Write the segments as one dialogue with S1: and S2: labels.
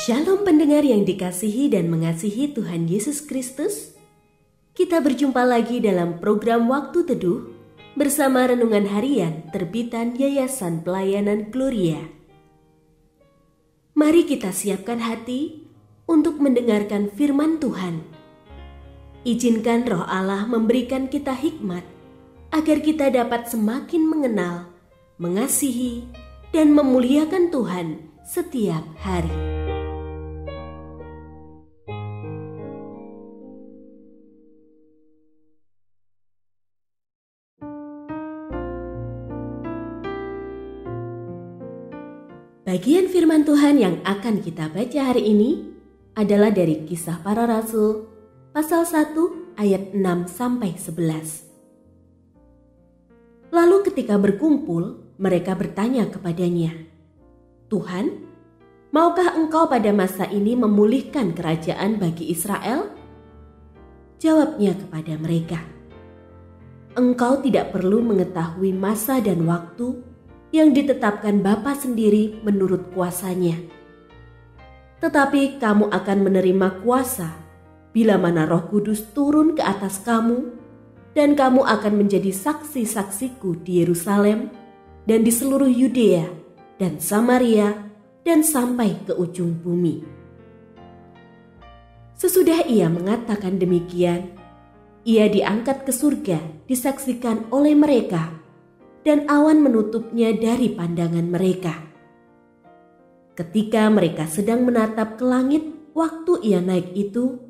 S1: Shalom pendengar yang dikasihi dan mengasihi Tuhan Yesus Kristus. Kita berjumpa lagi dalam program Waktu Teduh bersama Renungan Harian terbitan Yayasan Pelayanan Gloria. Mari kita siapkan hati untuk mendengarkan firman Tuhan. Izinkan Roh Allah memberikan kita hikmat agar kita dapat semakin mengenal, mengasihi, dan memuliakan Tuhan setiap hari. Bagian firman Tuhan yang akan kita baca hari ini adalah dari Kisah Para Rasul pasal 1 ayat 6-11. Lalu ketika berkumpul, mereka bertanya kepadanya, "Tuhan, maukah Engkau pada masa ini memulihkan kerajaan bagi Israel?" Jawabnya kepada mereka, "Engkau tidak perlu mengetahui masa dan waktu yang ditetapkan Bapa sendiri menurut kuasanya. Tetapi kamu akan menerima kuasa bila mana Roh Kudus turun ke atas kamu, dan kamu akan menjadi saksi-saksiku di Yerusalem dan di seluruh Yudea dan Samaria dan sampai ke ujung bumi." Sesudah ia mengatakan demikian, ia diangkat ke surga disaksikan oleh mereka, dan awan menutupnya dari pandangan mereka. Ketika mereka sedang menatap ke langit waktu ia naik itu,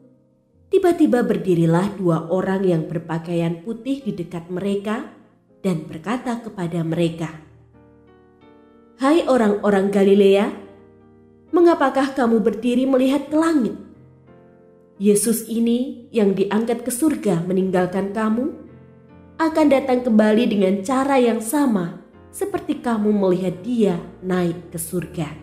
S1: tiba-tiba berdirilah dua orang yang berpakaian putih di dekat mereka dan berkata kepada mereka, "Hai orang-orang Galilea, mengapakah kamu berdiri melihat ke langit? Yesus ini yang diangkat ke surga meninggalkan kamu, akan datang kembali dengan cara yang sama seperti kamu melihat dia naik ke surga."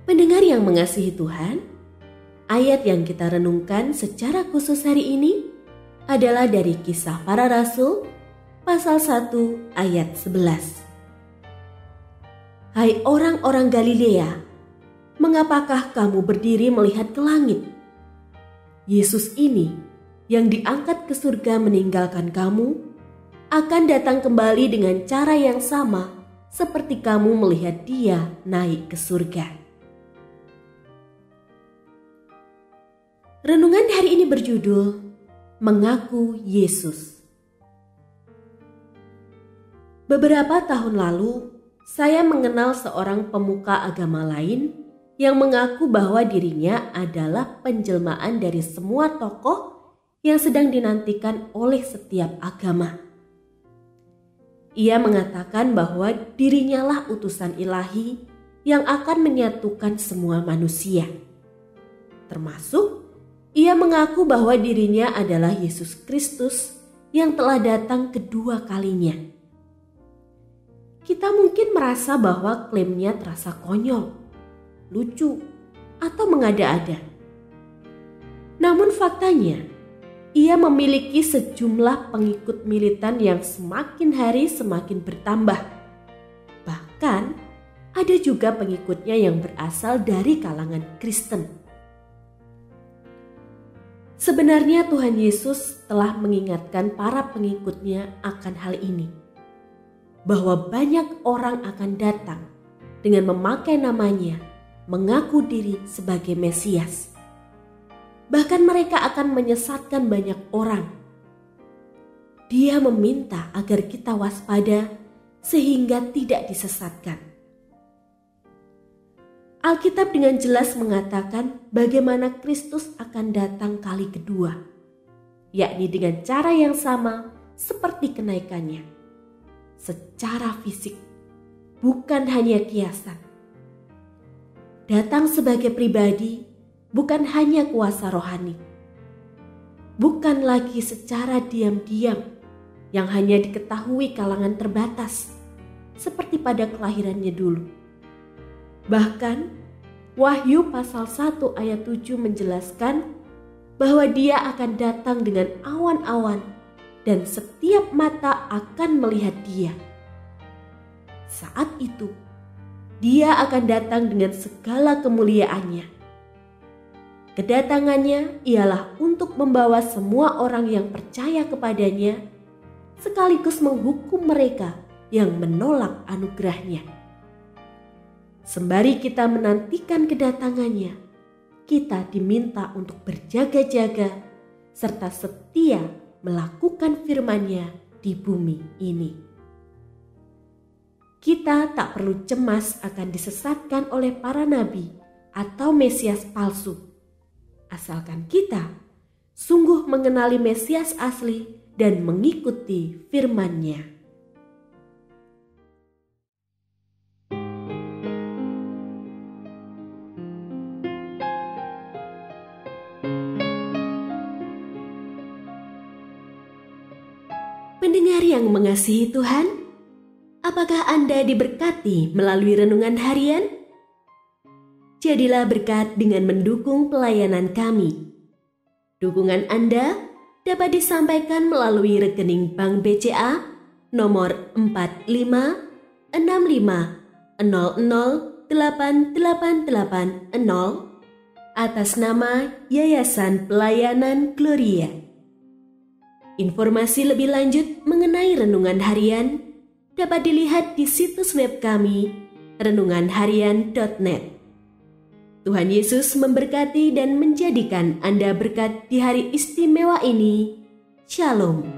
S1: Pendengar yang mengasihi Tuhan, ayat yang kita renungkan secara khusus hari ini adalah dari Kisah Para Rasul pasal 1 ayat 11. "Hai orang-orang Galilea, mengapakah kamu berdiri melihat ke langit? Yesus ini yang diangkat ke surga meninggalkan kamu, akan datang kembali dengan cara yang sama seperti kamu melihat dia naik ke surga." Renungan hari ini berjudul Mengaku Yesus. Beberapa tahun lalu, saya mengenal seorang pemuka agama lain yang mengaku bahwa dirinya adalah penjelmaan dari semua tokoh yang sedang dinantikan oleh setiap agama. Ia mengatakan bahwa dirinya lah utusan ilahi yang akan menyatukan semua manusia. Termasuk, ia mengaku bahwa dirinya adalah Yesus Kristus yang telah datang kedua kalinya. Kita mungkin merasa bahwa klaimnya terasa konyol, lucu, atau mengada-ada. Namun faktanya, ia memiliki sejumlah pengikut militan yang semakin hari semakin bertambah. Bahkan ada juga pengikutnya yang berasal dari kalangan Kristen. Sebenarnya Tuhan Yesus telah mengingatkan para pengikutnya akan hal ini, bahwa banyak orang akan datang dengan memakai namanya, mengaku diri sebagai Mesias. Bahkan mereka akan menyesatkan banyak orang. Dia meminta agar kita waspada sehingga tidak disesatkan. Alkitab dengan jelas mengatakan bagaimana Kristus akan datang kali kedua, yakni dengan cara yang sama seperti kenaikannya, secara fisik, bukan hanya kiasan. Datang sebagai pribadi, bukan hanya kuasa rohani. Bukan lagi secara diam-diam yang hanya diketahui kalangan terbatas seperti pada kelahirannya dulu. Bahkan Wahyu pasal 1 ayat 7 menjelaskan bahwa dia akan datang dengan awan-awan dan setiap mata akan melihat dia. Saat itu Dia akan datang dengan segala kemuliaannya. Kedatangannya ialah untuk membawa semua orang yang percaya kepadanya, sekaligus menghukum mereka yang menolak anugerahnya. Sembari kita menantikan kedatangannya, kita diminta untuk berjaga-jaga serta setia melakukan firman-Nya di bumi ini. Kita tak perlu cemas akan disesatkan oleh para nabi atau Mesias palsu, asalkan kita sungguh mengenali Mesias asli dan mengikuti firman-Nya. Pendengar yang mengasihi Tuhan, apakah Anda diberkati melalui renungan harian? Jadilah berkat dengan mendukung pelayanan kami. Dukungan Anda dapat disampaikan melalui rekening Bank BCA nomor 4565008880 atas nama Yayasan Pelayanan Gloria. Informasi lebih lanjut mengenai renungan harian dapat dilihat di situs web kami renunganharian.net. Tuhan Yesus memberkati dan menjadikan Anda berkat di hari istimewa ini. Shalom.